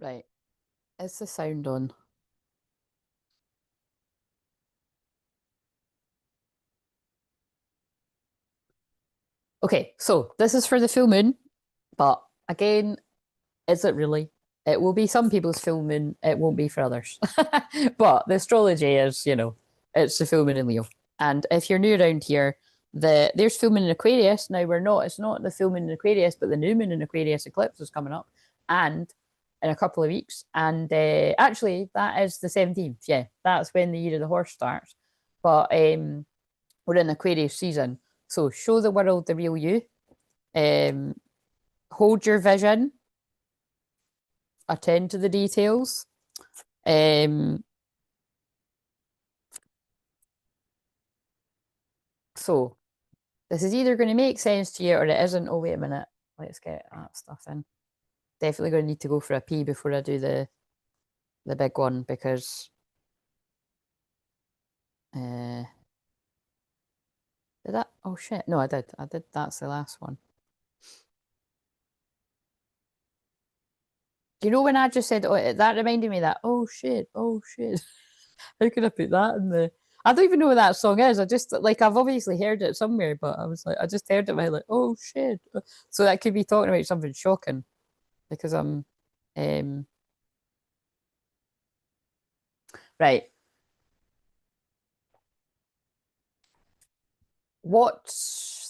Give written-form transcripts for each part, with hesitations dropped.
Right. Is the sound on? Okay, so this is for the full moon, but again, is it really? It will be some people's full moon, it won't be for others. But the astrology is, it's the full moon in Leo. And if you're new around here, there's full moon in Aquarius. Now it's not the full moon in Aquarius, but the new moon in Aquarius eclipse is coming up and in a couple of weeks. And actually that is the 17th. Yeah, that's when the year of the horse starts. But we're in Aquarius season. So show the world the real you. Um, hold your vision. Attend to the details. So this is either going to make sense to you or it isn't. Oh, wait a minute. Let's get that stuff in. Definitely going to need to go for a pee before I do the big one because did that? Oh shit. No, I did. That's the last one. Do you know when I just said, oh, that reminded me of that, oh shit, oh shit. How could I put that in the I don't even know what that song is. I just like I've obviously heard it somewhere, but I was like I just heard it and I like, oh shit. So that could be talking about something shocking because I'm right.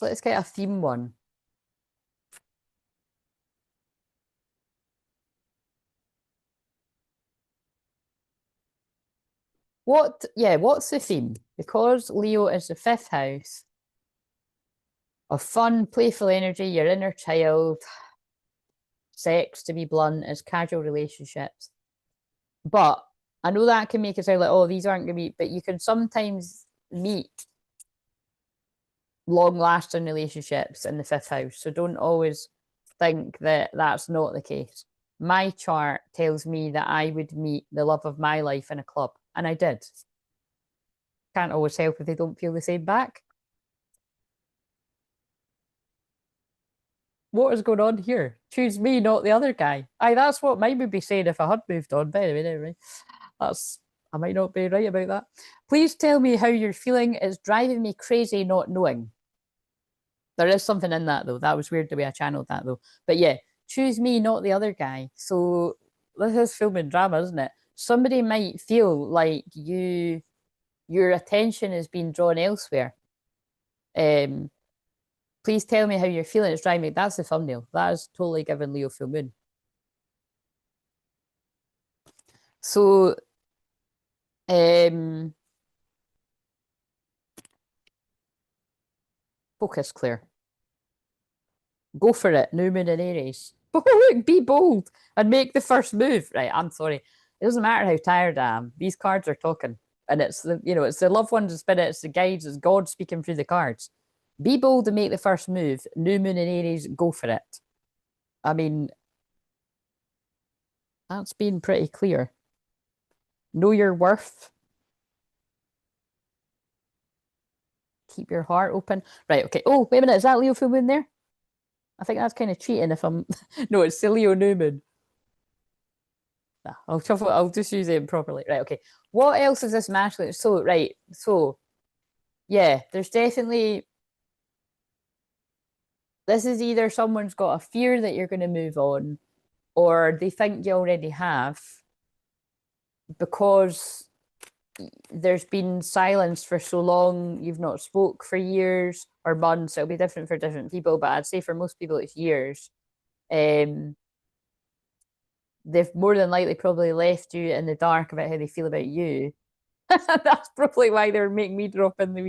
Let's get a theme one. What's the theme? Because Leo is the fifth house of fun, playful energy, your inner child, sex, to be blunt, is casual relationships. But I know that can make it sound like, oh, these aren't going to be, but you can sometimes meet long lasting relationships in the fifth house. So don't always think that that's not the case. My chart tells me that I would meet the love of my life in a club, and I did. Can't always help if they don't feel the same back. What is going on here? Choose me, not the other guy. Aye, that's what mine would be saying if I had moved on. But anyway, that's I might not be right about that. Please tell me how you're feeling. It's driving me crazy not knowing. There is something in that though. That was weird the way I channeled that though. But yeah, choose me, not the other guy. So this is filming drama, isn't it? Somebody might feel like your attention is being drawn elsewhere. Um, please tell me how you're feeling. It's driving me. That's the thumbnail. That is totally giving Leo full moon. So focus, Claire. Go for it. New moon in Aries. Oh, look, be bold and make the first move. Right, I'm sorry. It doesn't matter how tired I am. These cards are talking. And it's it's the loved ones, the spirit, it's the guides, it's God speaking through the cards. Be bold and make the first move. New moon in Aries, go for it. I mean, that's been pretty clear. Know your worth. Keep your heart open. Right, okay. Oh, wait a minute. Is that Leo full moon there? I think that's kind of cheating if I'm. No, it's the Leo new moon. Nah, I'll just use it properly. Right, okay. What else is this masculine? So, right. So, yeah, there's definitely. This is either someone's got a fear that you're going to move on, or they think you already have because there's been silence for so long, you've not spoke for years or months. It'll be different for different people, but I'd say for most people it's years. They've more than likely probably left you in the dark about how they feel about you. That's probably why they're making me drop in the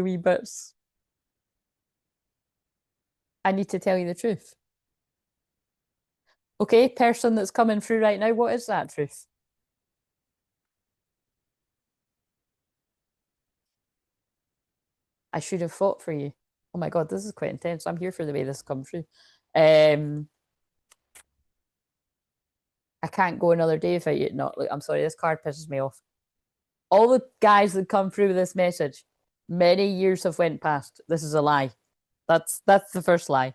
wee bits. I need to tell you the truth. Okay, person that's coming through right now, what is that truth? I should have fought for you. Oh my God, this is quite intense. I'm here for the way this comes through. Um, I can't go another day without you. No, look, I'm sorry, this card pisses me off. All the guys that come through with this message, many years have went past. This is a lie. That's the first lie.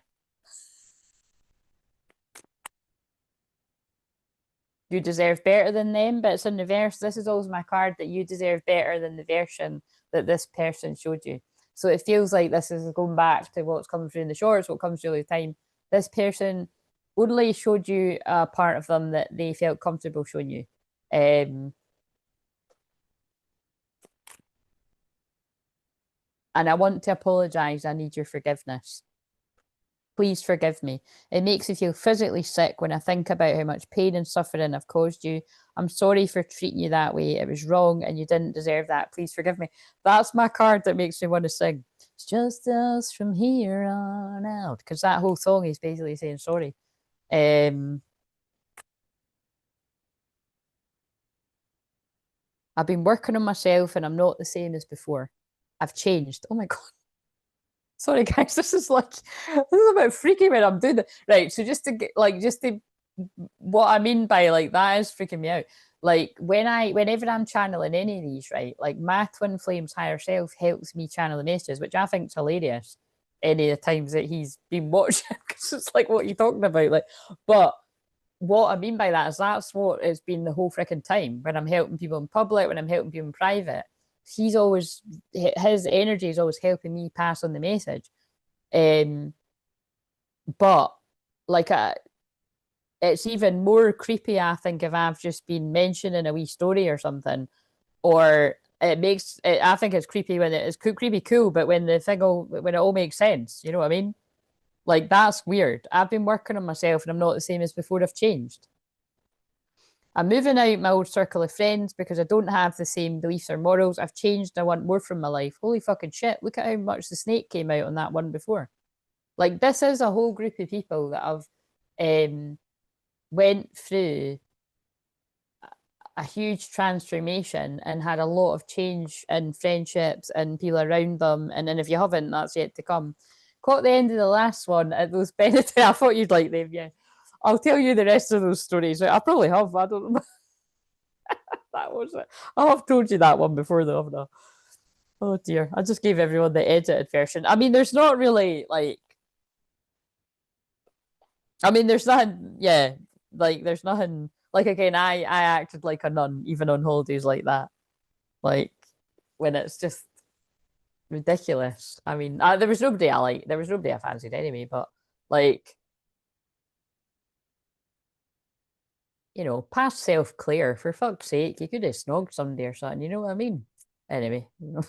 you deserve better than them, but it's in reverse. This is always my card that you deserve better than the version that this person showed you. So it feels like this is going back to what's coming through in the shorts, what comes through all the time. This person only showed you a part of them that they felt comfortable showing you. And I want to apologize. I need your forgiveness. Please forgive me. It makes me feel physically sick when I think about how much pain and suffering I've caused you. I'm sorry for treating you that way. It was wrong and you didn't deserve that. Please forgive me. That's my card that makes me want to sing. It's just us from here on out. Because that whole song is basically saying sorry. I've been working on myself and I'm not the same as before. I've changed. Oh my God. Sorry, guys. This is a bit freaky when I'm doing it. Right. So just to get what I mean by like that is freaking me out. Like whenever I'm channeling any of these, right? Like my twin flame's higher self helps me channel the messages, which I think's hilarious. Any of the times that he's been watching, because it's like, what are you talking about? Like, but what I mean by that is that's what it's been the whole freaking time when I'm helping people in public, when I'm helping people in private. He's always, his energy is always helping me pass on the message. But like it's even more creepy, I think, if I've just been mentioning a wee story or something, or it makes it, I think it's creepy when it's creepy cool, but when when it all makes sense, you know what I mean? Like that's weird. I've been working on myself and I'm not the same as before. I've changed. I'm moving out my old circle of friends because I don't have the same beliefs or morals. I've changed. I want more from my life. Holy fucking shit. Look at how much the snake came out on that one before. Like this is a whole group of people that have went through a huge transformation and had a lot of change in friendships and people around them. And then if you haven't, that's yet to come. Caught the end of the last one at those Benedict. I thought you'd like them, yeah. I'll tell you the rest of those stories. I probably have. I don't know. That was it. I have told you that one before, though, haven't I? Oh dear. I just gave everyone the edited version. I mean, there's not really like. I mean, there's nothing. Yeah, like there's nothing. Like again, I acted like a nun even on holidays like that. Like when it's just ridiculous. I mean, there was nobody I like. There was nobody I fancied anyway. But like, you know, past self Claire, for fuck's sake, you could have snogged somebody or something. You know what I mean? Anyway, you know,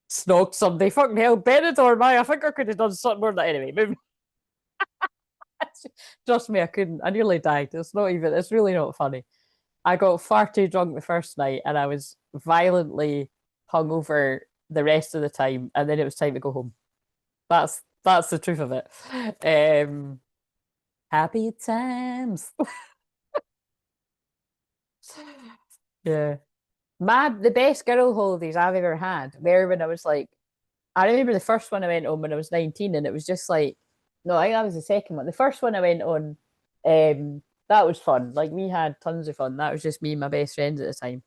snogged somebody. Fucking hell, Benidorm, I think I could have done something more than that. Anyway, moving. Trust me, I couldn't. I nearly died. It's not even. It's really not funny. I got far too drunk the first night, and I was violently hungover the rest of the time, and then it was time to go home. That's the truth of it. Happy times. Yeah. The best girl holidays I've ever had were when I was like, I remember the first one I went on when I was 19, and it was just like, no, I think that was the second one. The first one I went on, that was fun. Like we had tons of fun. That was just me and my best friends at the time.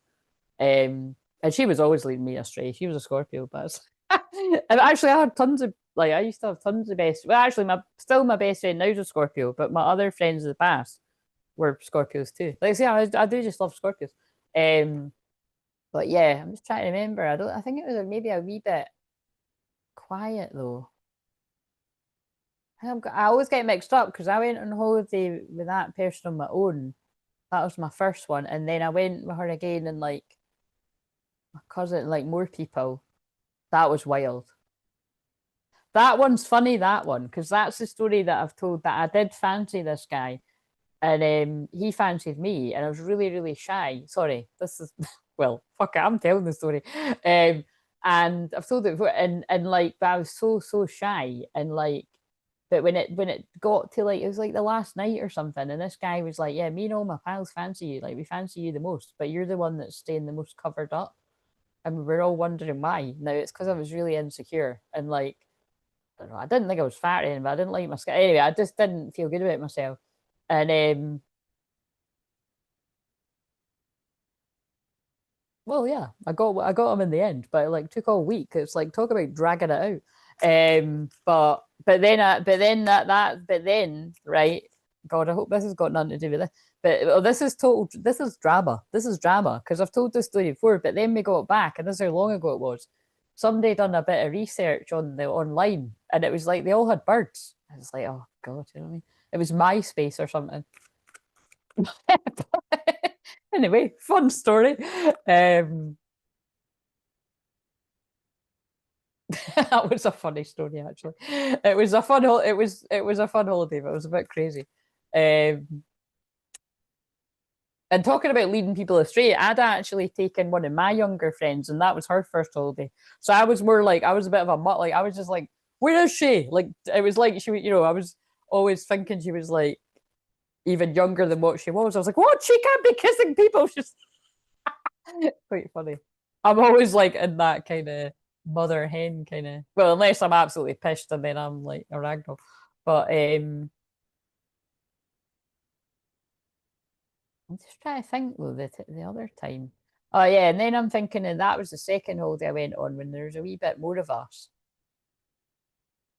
And she was always leading me astray. She was a Scorpio, but and actually I had tons of like I used to have tons of best. Well, actually, my best friend now is a Scorpio, but my other friends of the past were Scorpios too. Like I say, I do just love Scorpios. But yeah, I'm just trying to remember. I think it was maybe a wee bit quiet though. I always get mixed up because I went on holiday with that person on my own. That was my first one, and then I went with her again, and like my cousin, like more people. That was wild. That one's funny. That one because that's the story that I've told that I did fancy this guy, and he fancied me, and I was really really shy. Sorry, this is well, fuck it, I'm telling the story. And I've told it before, and like, but I was so shy, and like, but when it got to like, it was like the last night or something, and this guy was like, yeah, me and all my pals fancy you, like we fancy you the most, but you're the one that's staying the most covered up, and we were all wondering why. Now it's because I was really insecure, and like, I don't know, I didn't think I was fat or anything, but I didn't like my skin. Anyway, I just didn't feel good about myself, and well, yeah, I got him in the end, but it like took all week. It's like talk about dragging it out. But then right. God, I hope this has got nothing to do with it. But well, this is total. This is drama. This is drama because I've told this story before. But then we got back, and this is how long ago it was. Somebody done a bit of research on the online, and it was like they all had birds. I was like, oh god, you know what I mean? It was MySpace or something. Anyway, fun story. Um, that was a funny story actually. It was a fun. It was a fun holiday, but it was a bit crazy. Um, And talking about leading people astray, I'd actually taken one of my younger friends, and that was her first holiday. So I was more like, I was a bit of a mutt. Like, I was just like, where is she? Like, it was like she, I was always thinking she was like even younger than what she was. I was like, what? She can't be kissing people. She's quite funny. I'm always like in that kind of mother hen kind of, well, unless I'm absolutely pissed and then I'm like a ragdoll. But I'm just trying to think though the other time. Oh yeah, and then I'm thinking, and that was the second holiday I went on when there was a wee bit more of us.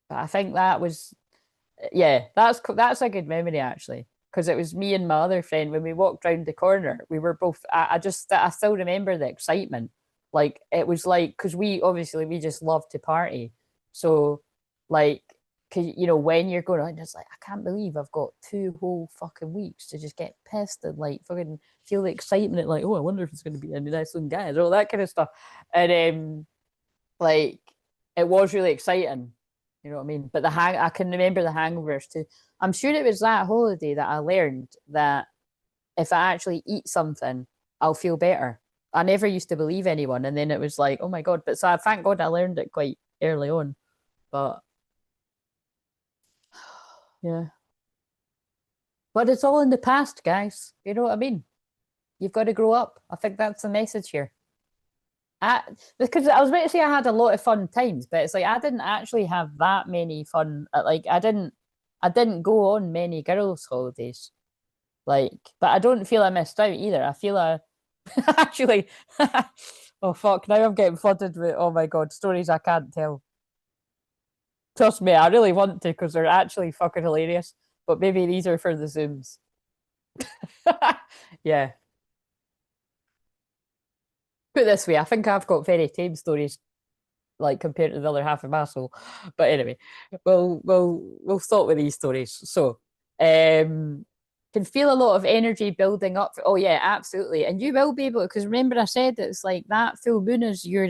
But I think that was, yeah, that's a good memory actually, because it was me and my other friend when we walked round the corner. We were both. I still remember the excitement. Like it was like because we just love to party, so like. Cause when you're going on, it's like I can't believe I've got 2 whole fucking weeks to just get pissed and like fucking feel the excitement. Like, oh, I wonder if it's going to be any nice looking guys, all that kind of stuff. And like it was really exciting. You know what I mean? But I can remember the hangovers too. I'm sure it was that holiday that I learned that if I actually eat something, I'll feel better. I never used to believe anyone, and then it was like, oh my god! But so I thank God I learned it quite early on. But yeah, but it's all in the past, guys. You know what I mean? You've got to grow up. I think that's the message here. I, because I was about to say I had a lot of fun times, but it's like I didn't actually have that many fun. Like I didn't go on many girls' holidays. Like, but I don't feel I missed out either. I feel I actually. Oh fuck! Now I'm getting flooded with oh my god stories I can't tell. Trust me, I really want to because they're actually fucking hilarious. But maybe these are for the zooms. Yeah. Put it this way, I think I've got very tame stories like compared to the other half of my soul. But anyway, we'll start with these stories. So, can feel a lot of energy building up. Oh yeah, absolutely. And you will be able because remember I said it's like that full moon is your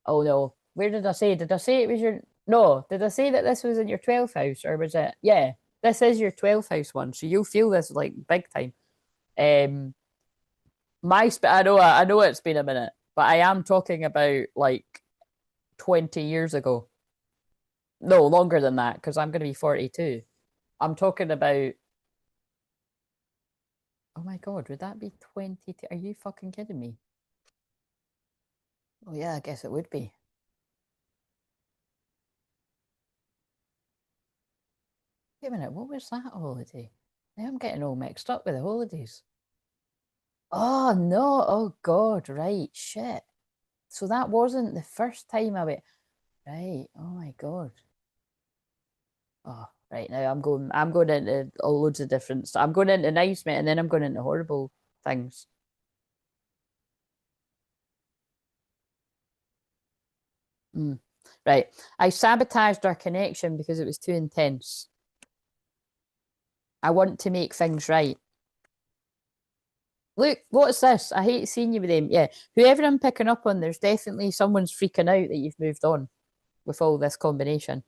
oh no. Where did I say? Did I say it was your no, did I say that this was in your 12th house or was it yeah, this is your 12th house one. So you'll feel this like big time. Um I know it's been a minute, but I am talking about like 20 years ago. No, longer than that, because I'm going to be 42. I'm talking about, oh my God, would that be 22? Are you fucking kidding me? Oh, yeah, I guess it would be. Wait a minute, what was that holiday? Now I'm getting all mixed up with the holidays. Oh, no. Oh, God, right. Shit. So that wasn't the first time I went. Right. Oh my God. Oh, right now I'm going into loads of different stuff. I'm going into nice, mate, and then I'm going into horrible things. Mm. Right. I sabotaged our connection because it was too intense. I want to make things right. Look, what's this? I hate seeing you with them. Yeah. Whoever I'm picking up on, there's definitely someone's freaking out that you've moved on with all this combination.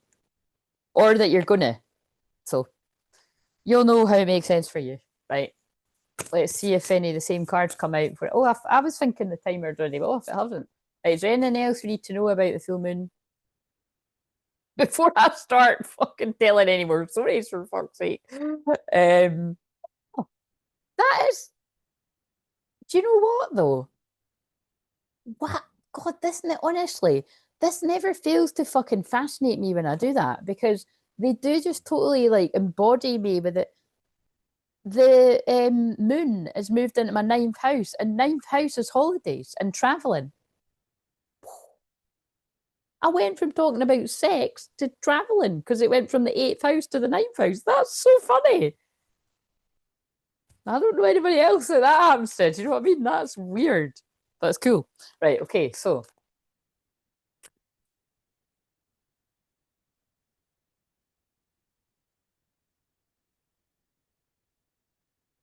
Or that you're gonna. So you'll know how it makes sense for you. Right. Let's see if any of the same cards come out for it. Oh, I was thinking the timer already, but oh, if it hasn't. Right, is there anything else we need to know about the full moon before I start fucking telling any more stories for fuck's sake? That is, do you know what though? What? God, this honestly, this never fails to fucking fascinate me when I do that because they do just totally like embody me with it. The moon has moved into my ninth house, and ninth house is holidays and traveling. I went from talking about sex to traveling because it went from the eighth house to the ninth house. That's so funny. I don't know anybody else that happens to. Do you know what I mean? That's weird. That's cool. Right, okay, so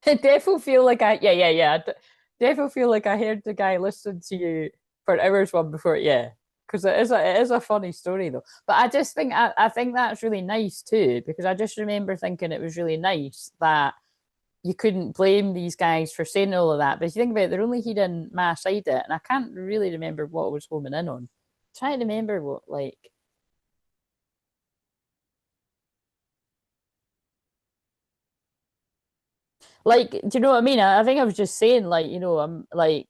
I definitely feel like definitely feel like I heard the guy listen to you for hours one before, yeah. Because it is a funny story though. But I just think I think that's really nice too, because I just remember thinking it was really nice that you couldn't blame these guys for saying all of that. But if you think about it, they're only hearing my side of it, and I can't really remember what I was homing in on. I'm trying to remember what do you know what I mean? I think I was just saying I'm like,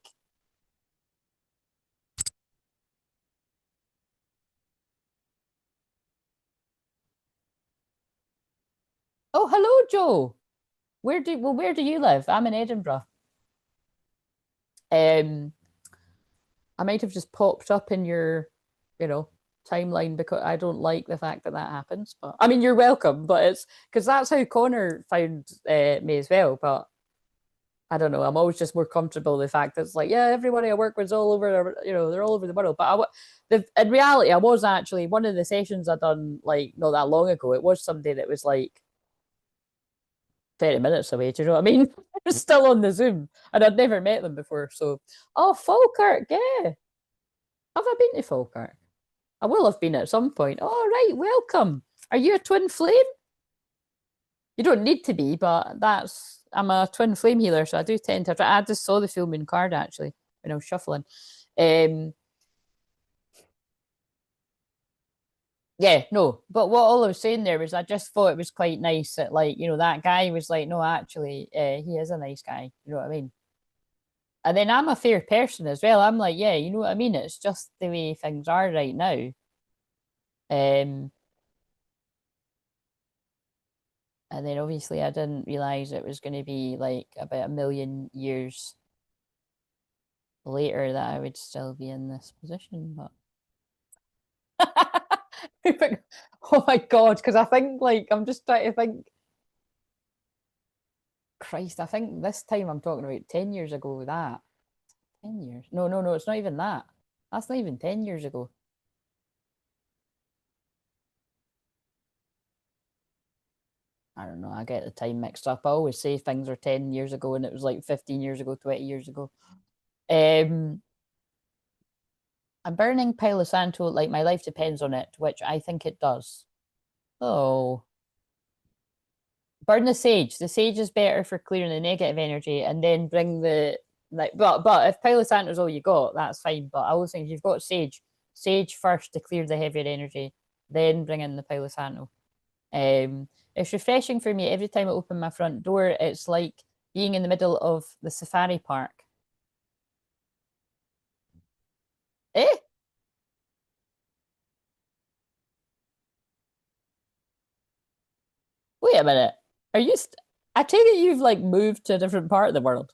oh hello Joe. Where do you live? I'm in Edinburgh. Um, I might have just popped up in your, you know, timeline because I don't like the fact that that happens. But I mean, you're welcome. But it's because that's how Connor found me as well. But I don't know. I'm always just more comfortable with the fact that it's like, yeah, everybody I work with is all over, they're all over the world. But in reality, I was actually one of the sessions I done like not that long ago. It was somebody that was like 30 minutes away. Do you know what I mean? Still on the Zoom, and I'd never met them before. So, oh, Falkirk, yeah. Have I been to Falkirk? I will have been at some point. All right, welcome. Are you a twin flame? You don't need to be, but I'm a twin flame healer, so I do tend to. I just saw the full moon card actually when I was shuffling. Um, yeah, no, but what all I was saying there was I just thought it was quite nice that that guy was like, no, actually, he is a nice guy. You know what I mean? And then I'm a fair person as well. I'm like, yeah, you know what I mean? It's just the way things are right now. Um, and then obviously I didn't realize it was going to be like about a million years later that I would still be in this position. But oh my God, because I think I'm just trying to think, Christ, I think this time I'm talking about 10 years ago, that 10 years. No, no, no, it's not even that. That's not even 10 years ago. I don't know. I get the time mixed up. I always say things are 10 years ago and it was like 15 years ago, 20 years ago. Um, I'm burning Palo Santo like my life depends on it, which I think it does. Oh, burn the sage. The sage is better for clearing the negative energy, and then bring the But if Palo Santo's all you got, that's fine. But I always think if you've got sage, sage first to clear the heavier energy, then bring in the Palo Santo. It's refreshing for me every time I open my front door. It's like being in the middle of the safari park. Eh? Wait a minute. Are you? I take it you've like moved to a different part of the world.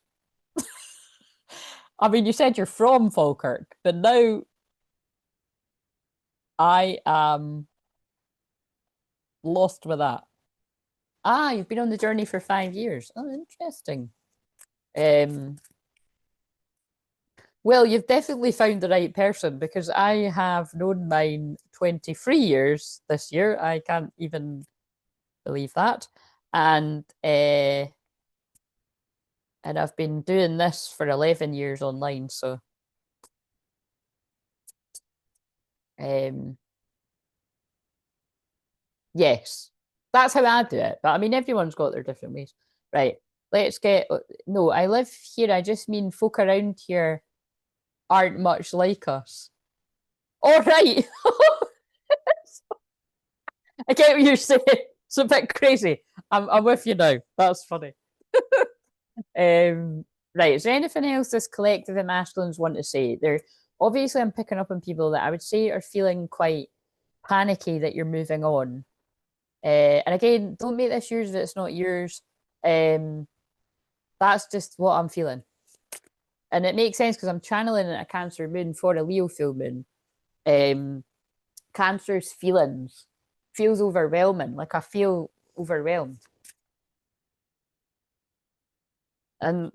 I mean, you said you're from Falkirk, but now I am lost with that. Ah, you've been on the journey for 5 years. Oh, interesting. Um, well, you've definitely found the right person because I have known mine 23 years this year. I can't even believe that. And I've been doing this for 11 years online. So um yes, that's how I do it. But I mean everyone's got their different ways. Right. Let's get no, I live here. I just mean folk around here aren't much like us. All right. I get what you're saying. It's a bit crazy. I'm with you now. That's funny. Right. Is there anything else this collective and masculines want to say? They're obviously I'm picking up on people that I would say are feeling quite panicky that you're moving on. And again, don't make this yours if it's not yours. Um, that's just what I'm feeling. And it makes sense because I'm channeling a Cancer moon for a Leo full moon. Um, Cancer's feelings feels overwhelming. Like I feel overwhelmed. And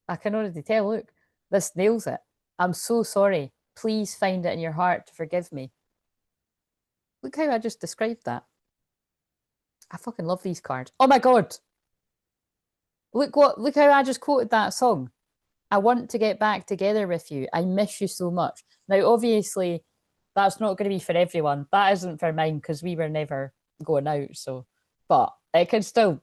I can already tell, look, this nails it. I'm so sorry. Please find it in your heart to forgive me. Look how I just described that. I fucking love these cards. Oh my God. Look how I just quoted that song. I want to get back together with you. I miss you so much. Now, obviously, that's not going to be for everyone. That isn't for mine because we were never going out. So, but it can still,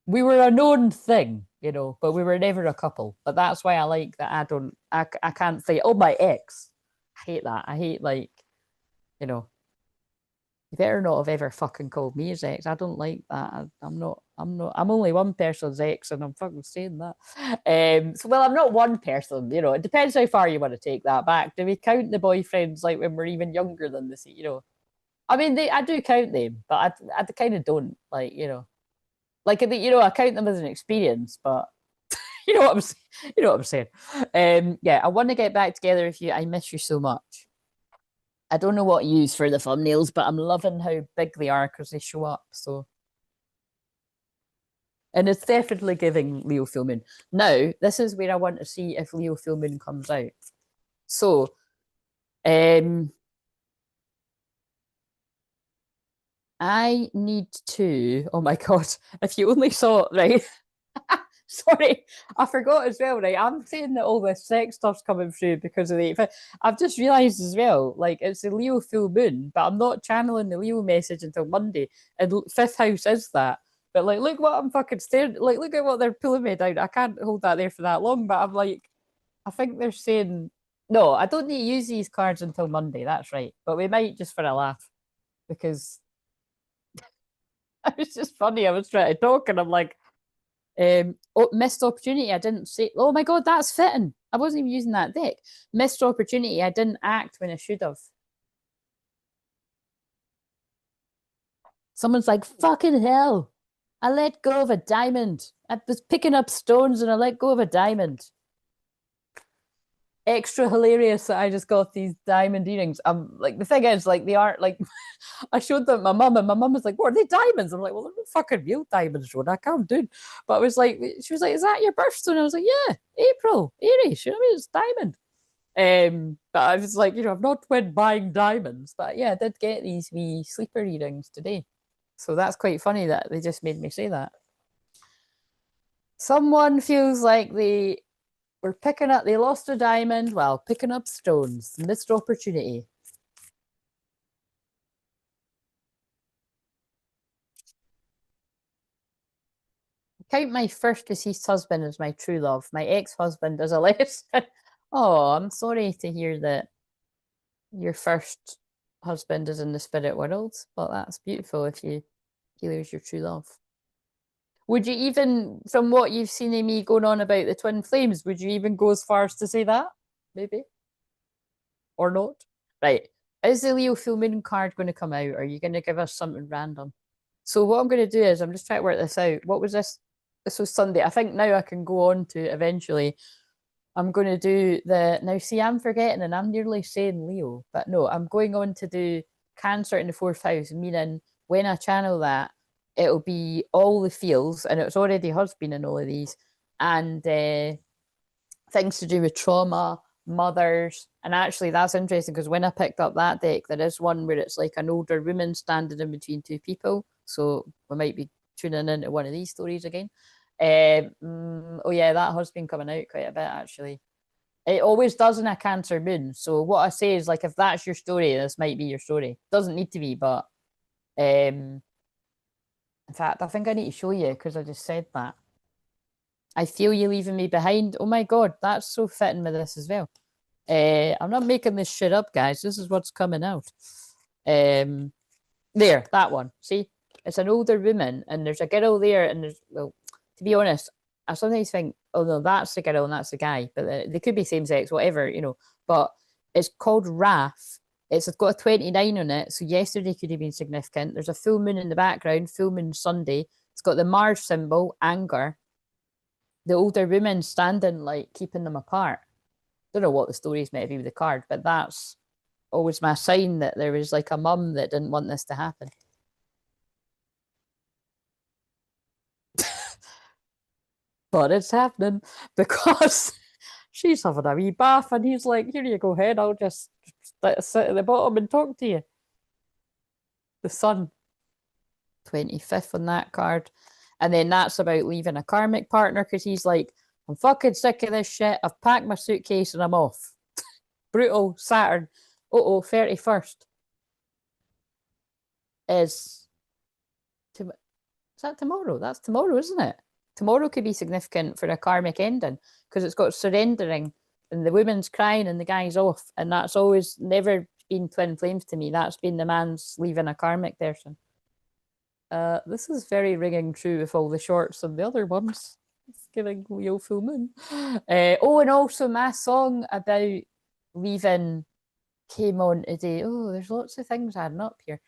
we were a known thing, but we were never a couple. But that's why I like that I can't say, oh, my ex. I hate that. I hate, like, you know, you better not have ever fucking called me his ex. I don't like that. I'm only one person's ex, and I'm fucking saying that. So, well, I'm not one person, it depends how far you want to take that back. Do we count the boyfriends like when we're even younger than this? I mean, I do count them, but I kind of don't, like, like, I count them as an experience, but you know what you know what I'm saying. Yeah, I want to get back together with you. I miss you so much. I don't know what you use for the thumbnails, but I'm loving how big they are because they show up. So, and it's definitely giving Leo full moon. Now, this is where I want to see if Leo full moon comes out. So, I need to. Oh my God! If you only saw right. Sorry, I forgot as well, right? I'm saying that all this sex stuff's coming through because of the. I've just realised as well, like it's the Leo full moon, but I'm not channeling the Leo message until Monday. And fifth house is that. But like, look what I'm fucking staring. Like, look at what they're pulling me down. I can't hold that there for that long. But I'm like, I think they're saying no. I don't need to use these cards until Monday. That's right. But we might just for a laugh because it was just funny. I was trying to talk and I'm like. Missed opportunity. I didn't say. Oh my God, that's fitting. I wasn't even using that deck. Missed opportunity. I didn't act when I should have. Someone's like, fucking hell. I let go of a diamond. I was picking up stones and I let go of a diamond. Extra hilarious that I just got these diamond earrings. Like the thing is, like they aren't like I showed them my mum and my mum was like, "What are they diamonds?" I'm like, "Well, they're not fucking real diamonds, Rona. Calm down." But I was like, she was like, "Is that your birthstone?" I was like, "Yeah, April, Aries. You know what I mean? It's diamond." But I was like, I've not went buying diamonds, but yeah, I did get these wee sleeper earrings today. So that's quite funny that they just made me say that. Someone feels like they lost a diamond while picking up stones. Missed opportunity. Count my first deceased husband as my true love. My ex-husband as a lesson. Oh, I'm sorry to hear that your first husband is in the spirit world, but that's beautiful if he lose your true love. Would you even, from what you've seen of me going on about the twin flames, would you even go as far as to say that? Maybe? Or not? Right. Is the Leo full moon card going to come out? Or are you going to give us something random? So what I'm going to do is I'm just trying to work this out. What was this? This was Sunday. I think now I can go on to eventually. I'm going to do the now. See, I'm forgetting, and I'm nearly saying Leo, but no, I'm going on to do Cancer in the fourth house, meaning when I channel that, it'll be all the feels, and it's already has been in all of these, and things to do with trauma, mothers, and actually that's interesting because when I picked up that deck, there is one where it's like an older woman standing in between two people, so we might be tuning into one of these stories again. Oh yeah, that has been coming out quite a bit actually. It always does in a Cancer moon. So what I say is like if that's your story, this might be your story. Doesn't need to be, but in fact, I think I need to show you because I just said that. I feel you leaving me behind. Oh my God, that's so fitting with this as well. I'm not making this shit up, guys. This is what's coming out. There, that one. See, it's an older woman, and there's a girl there, and there's well, to be honest, I sometimes think, oh no, that's the girl and that's the guy, but they could be same sex, whatever. But it's called Wrath. It's got a 29 on it, so yesterday could have been significant. There's a full moon in the background, full moon Sunday. It's got the Mars symbol, anger. The older women standing, like keeping them apart. Don't know what the stories might be with the card, but that's always my sign that there was like a mum that didn't want this to happen. but it's happening because she's having a wee bath, and he's like, "Here you go, head. I'll just sit at the bottom and talk to you." The sun, 25th on that card. And then that's about leaving a karmic partner because he's like, "I'm fucking sick of this shit. I've packed my suitcase and I'm off." Brutal Saturn. Oh, 31st is. Is that tomorrow? That's tomorrow, isn't it? Tomorrow could be significant for a karmic ending because it's got surrendering and the woman's crying and the guy's off. And that's always never been twin flames to me. That's been the man's leaving a karmic person. This is very ringing true with all the shorts and the other ones. It's giving Leo full moon. Oh, and also my song about leaving came on today. Oh, there's lots of things adding up here.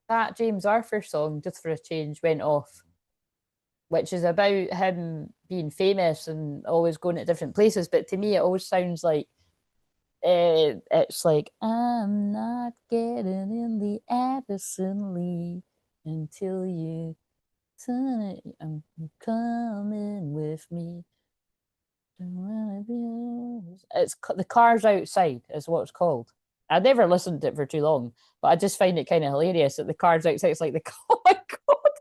That James Arthur song, Just for a Change, went off, which is about him being famous and always going to different places. But to me, it always sounds like it's like, "I'm not getting in the Addison Lee until you turn it. I'm coming with me. It's the Cars Outside is what it's called. I never listened to it for too long, but I just find it kind of hilarious that the Cars Outside. It's like oh my god,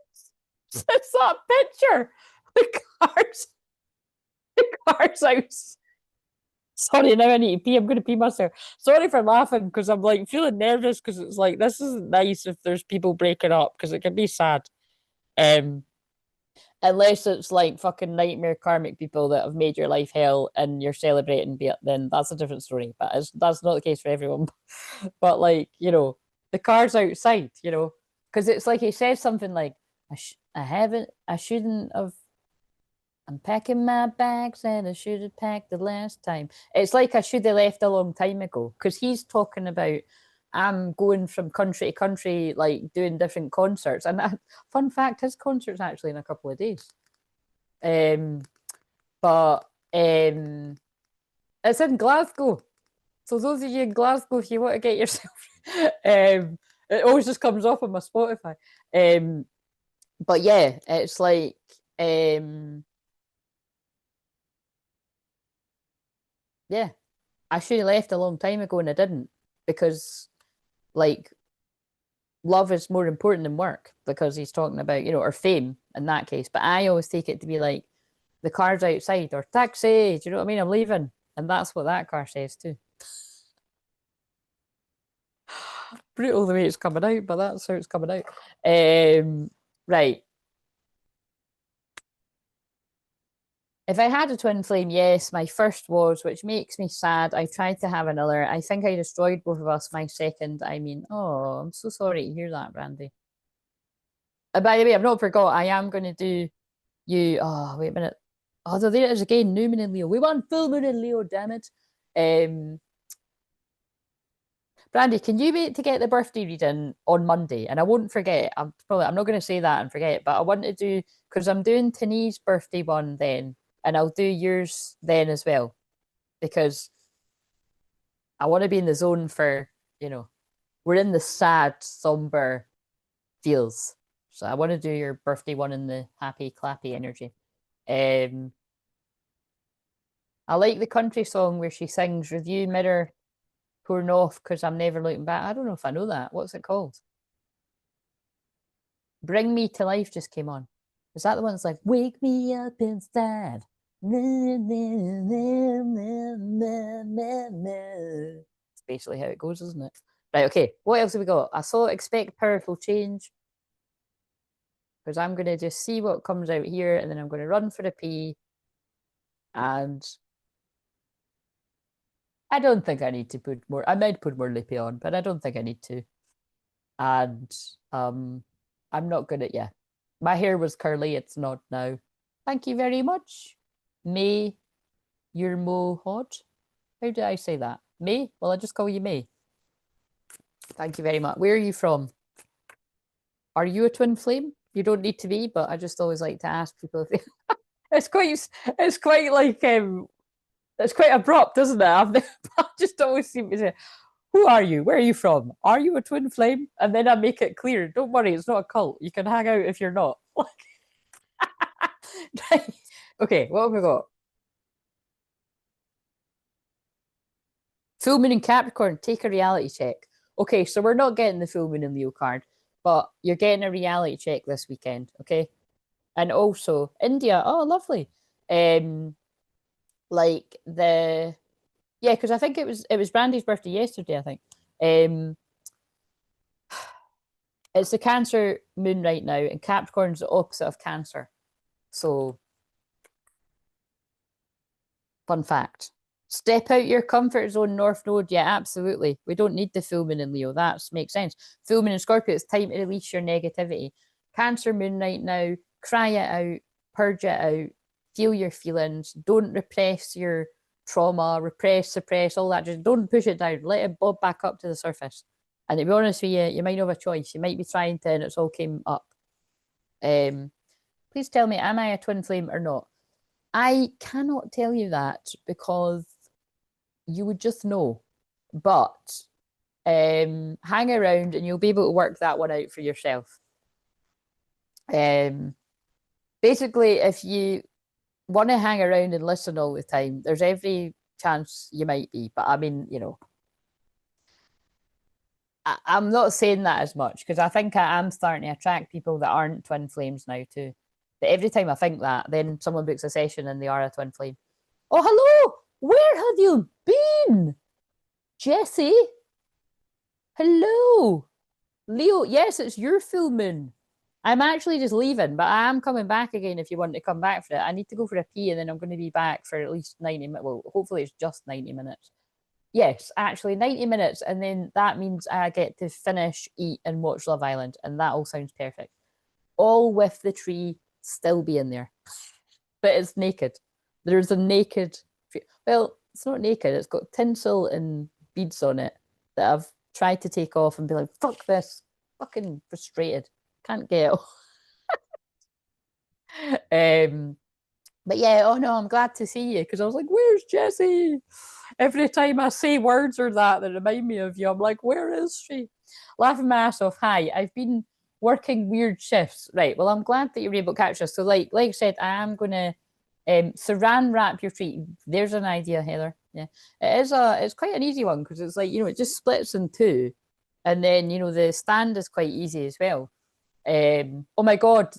it's that picture. The cars, the cars outside. Sorry, now I need to pee. I'm going to pee myself. Sorry for laughing because I'm like feeling nervous because it's like this isn't nice if there's people breaking up because it can be sad. Um, unless it's like fucking nightmare karmic people that have made your life hell and you're celebrating, then that's a different story. But that's not the case for everyone. But like the car's outside, because it's like he says something like, I haven't, I shouldn't have. I'm packing my bags and I should have packed the last time. It's like I should have left a long time ago because he's talking about I'm going from country to country, like doing different concerts. And fun fact, his concert's actually in a couple of days. But it's in Glasgow. So those of you in Glasgow, if you want to get yourself, it always just comes off on my Spotify. But yeah, it's like yeah, I should have left a long time ago and I didn't because like love is more important than work because he's talking about, or fame in that case. But I always take it to be like the car's outside or taxi, do you know what I mean? I'm leaving. And that's what that car says too. Brutal the way it's coming out, but that's how it's coming out. Right. If I had a twin flame, yes, my first was, which makes me sad. I tried to have another. I think I destroyed both of us. My second, oh, I'm so sorry to hear that, Brandy. By the way, I've not forgot. I am going to do you. Oh, wait a minute. Oh, there it is again. New moon in Leo. We want full moon in Leo. Damn it. Brandy, can you wait to get the birthday reading on Monday? And I won't forget. I'm not going to say that and forget, but I want to do because I'm doing Tani's birthday one then, and I'll do yours then as well because I want to be in the zone for we're in the sad, somber feels. So I want to do your birthday one in the happy, clappy energy. I like the country song where she sings "Review Mirror." Pouring off because I'm never looking back. I don't know if I know that. What's it called? Bring Me to Life just came on. Is that the one that's like, wake me up inside? It's basically how it goes, isn't it? Right, okay. What else have we got? I saw expect powerful change because I'm going to just see what comes out here and then I'm going to run for a pee. And I don't think I need to put more. I might put more lippy on, but I don't think I need to. And I'm not good at My hair was curly, it's not now. Thank you very much. May, you're mo hot. How do I say that? May? Well, I just call you May. Thank you very much. Where are you from? Are you a twin flame? You don't need to be, but I just always like to ask people if they it's quite like it's quite abrupt, isn't it? I just always seem to say, who are you? Where are you from? Are you a twin flame? And then I make it clear. Don't worry, it's not a cult. You can hang out if you're not. Okay, what have we got? Full moon in Capricorn, take a reality check. Okay, so we're not getting the full moon in Leo card, but you're getting a reality check this weekend, okay? And also India, oh lovely. Like the yeah, because I think it was Brandy's birthday yesterday, I think. Um it's the Cancer moon right now, and Capricorn's the opposite of Cancer. So fun fact. Step out your comfort zone, North Node. Yeah, absolutely. We don't need the full moon in Leo. That makes sense. Full moon in Scorpio, it's time to release your negativity. Cancer moon right now, cry it out, purge it out, feel your feelings. Don't repress your trauma, repress, suppress, all that. Just don't push it down. Let it bob back up to the surface. And to be honest with you, you might not have a choice. You might be trying to, and it's all came up. Please tell me, am I a twin flame or not? I cannot tell you that because you would just know. But hang around and you'll be able to work that one out for yourself. Basically, if you want to hang around and listen all the time, there's every chance you might be. But I mean, I'm not saying that as much because I think I am starting to attract people that aren't twin flames now too. But every time I think that, then someone books a session and they are a twin flame. Oh, hello! Where have you been? Jessie? Hello! Leo, yes, it's your full moon. I'm actually just leaving, but I am coming back again if you want to come back for it. I need to go for a pee and then I'm going to be back for at least 90 minutes. Well, hopefully it's just 90 minutes. Yes, actually 90 minutes. And then that means I get to finish, eat, and watch Love Island. And that all sounds perfect. All with the tree still being there. But it's naked. There's a naked tree. Well, it's not naked, it's got tinsel and beads on it that I've tried to take off and be like, fuck this. Fucking frustrated. Can't get it. But yeah, oh no, I'm glad to see you because I was like, where's Jessie? Every time I say words or that remind me of you, I'm like, where is she? Laughing my ass off. Hi, I've been working weird shifts. Right. Well, I'm glad that you're able to catch us. So, like I said, I am gonna saran wrap your treat. There's an idea, Heather. Yeah, it's quite an easy one because it's like it just splits in two, and then the stand is quite easy as well. Oh my god.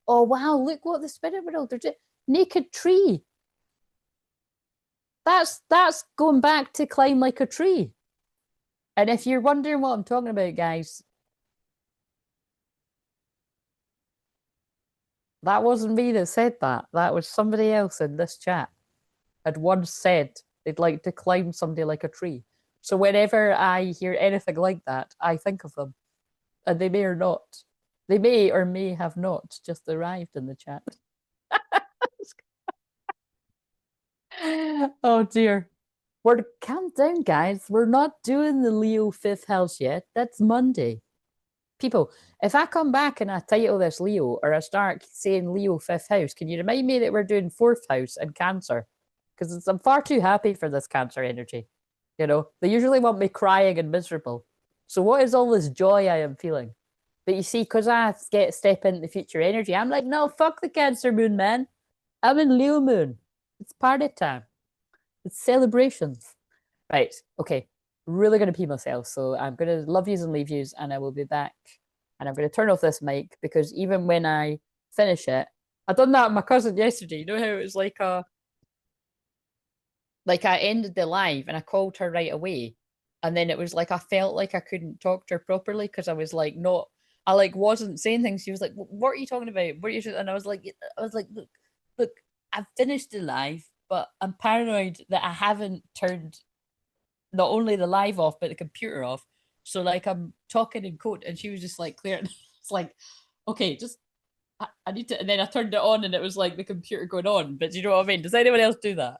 Oh wow, look what the spirit world. There's a naked tree. That's going back to climb like a tree. And if you're wondering what I'm talking about, guys, that wasn't me that said that. That was somebody else in this chat had once said they'd like to climb somebody like a tree. So whenever I hear anything like that, I think of them. And they may or not. They may or may have not just arrived in the chat. Oh dear. We're calm down, guys. We're not doing the Leo fifth house yet. That's Monday. People, if I come back and I title this Leo or I start saying Leo fifth house, can you remind me that we're doing fourth house and Cancer? Because I'm far too happy for this Cancer energy. They usually want me crying and miserable. So what is all this joy I am feeling? But you see, because I step into the future energy, I'm like, no, fuck the Cancer moon, man. I'm in Leo moon. It's party time. It's celebrations. Right. Okay. Really going to pee myself. So I'm going to love yous and leave yous, and I will be back. And I'm going to turn off this mic because even when I finish it, I done that with my cousin yesterday. You know how it was like I ended the live and I called her right away. And then it was like I felt like I couldn't talk to her properly because I was like not I like wasn't saying things. She was like, "What are you talking about? What are you?" And I was like, look, I've finished the live, but I'm paranoid that I haven't turned not only the live off but the computer off. So like I'm talking in code, and she was just like, "Clear." It's like, okay, just I need to. And then I turned it on, and it was like the computer going on. But you know what I mean? Does anyone else do that?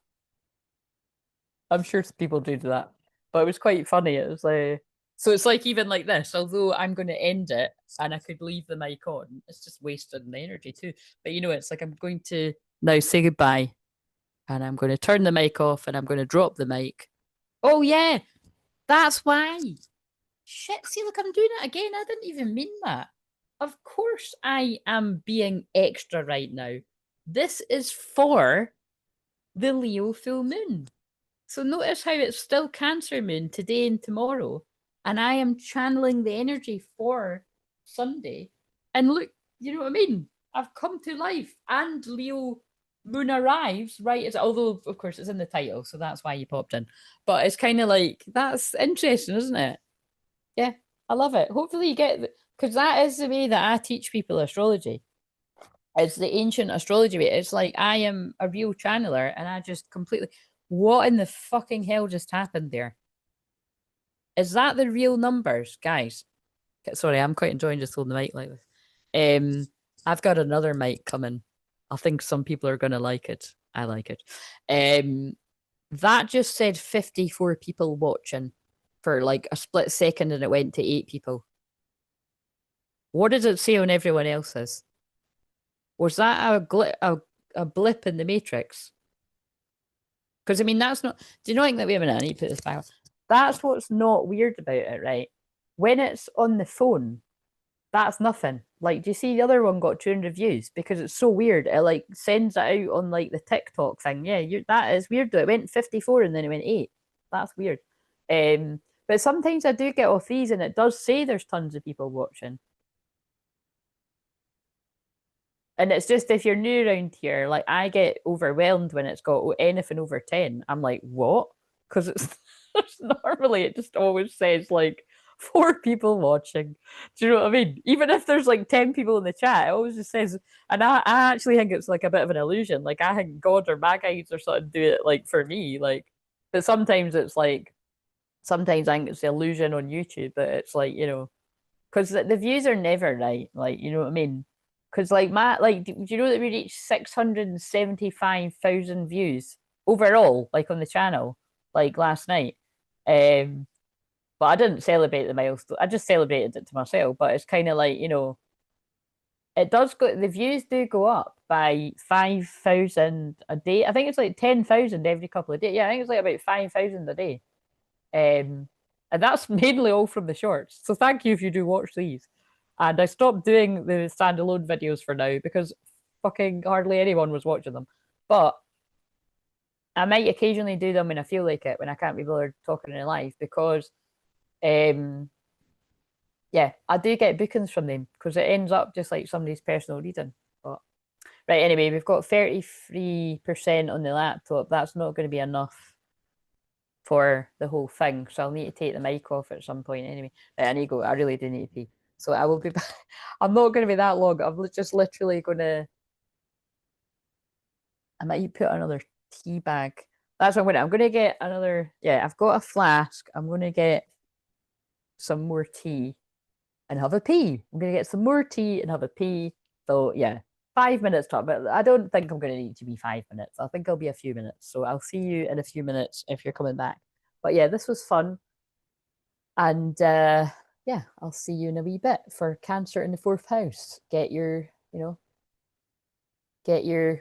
I'm sure people do that, but it was quite funny. It was like so. It's like even like this. Although I'm going to end it, and I could leave the mic on, it's just wasting the energy too. But it's like I'm going to now say goodbye, and I'm going to turn the mic off, and I'm going to drop the mic. Oh yeah, that's why. Shit, see, look, I'm doing it again. I didn't even mean that. Of course, I am being extra right now. This is for the Leo full moon. So notice how it's still Cancer moon today and tomorrow. And I am channeling the energy for Sunday. And look, you know what I mean? I've come to life and Leo moon arrives, right? It's, although, of course, it's in the title. So that's why you popped in. But it's kind of like, that's interesting, isn't it? Yeah, I love it. Hopefully you get, because that is the way that I teach people astrology. It's the ancient astrology way. It's like I am a real channeler and I just completely, what in the fucking hell just happened there? Is that the real numbers, guys? Sorry, I'm quite enjoying just holding the mic like this. I've got another mic coming. I think some people are gonna like it. I like it. That just said 54 people watching for like a split second and it went to 8 people. What does it say on everyone else's? Was that a blip in the matrix? Because I mean, that's not. Do you know like that? Wait a minute, I need to put this back on. That's what's not weird about it, right? When it's on the phone, that's nothing. Like, do you see the other one got 200 views because it's so weird? It like sends it out on like the TikTok thing. Yeah, that is weird though. It went 54 and then it went 8. That's weird. But sometimes I do get off these and it does say there's tons of people watching. And it's just if you're new around here, like I get overwhelmed when it's got anything over 10. I'm like, what? Because it's normally it just always says like 4 people watching. Do you know what I mean? Even if there's like 10 people in the chat, it always just says, and I actually think it's like a bit of an illusion. Like I think God or my guides or something do it like for me. Like, but sometimes it's like, sometimes I think it's the illusion on YouTube, but it's like, because the views are never right. Like, you know what I mean? Because like do you know that we reached 675,000 views overall, like on the channel, like last night. But I didn't celebrate the milestone. I just celebrated it to myself. But it's kind of like, it does go. The views do go up by 5,000 a day. I think it's like 10,000 every couple of days. Yeah, I think it's like about 5,000 a day. Um, and that's mainly all from the shorts. So thank you if you do watch these. And I stopped doing the standalone videos for now because fucking hardly anyone was watching them. But I might occasionally do them when I feel like it, when I can't be bothered talking in live, because um yeah, I do get bookings from them because it ends up just like somebody's personal reading. But right, anyway, we've got 33% on the laptop. That's not going to be enough for the whole thing. So I'll need to take the mic off at some point anyway. Right, I need to go. I really do need to pee. So I will be back. I'm not going to be that long. I'm just literally going to. I might put another tea bag. That's what I'm going to get another. Yeah, I've got a flask. I'm going to get some more tea and have a pee. I'm going to get some more tea and have a pee. So yeah, 5 minutes talk, but I don't think I'm going to need to be 5 minutes. I think it'll be a few minutes. So I'll see you in a few minutes if you're coming back. But yeah, this was fun. And yeah, I'll see you in a wee bit for Cancer in the fourth house. Get your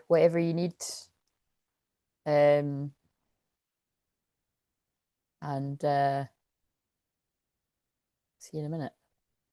whatever you need. Um, and see you in a minute.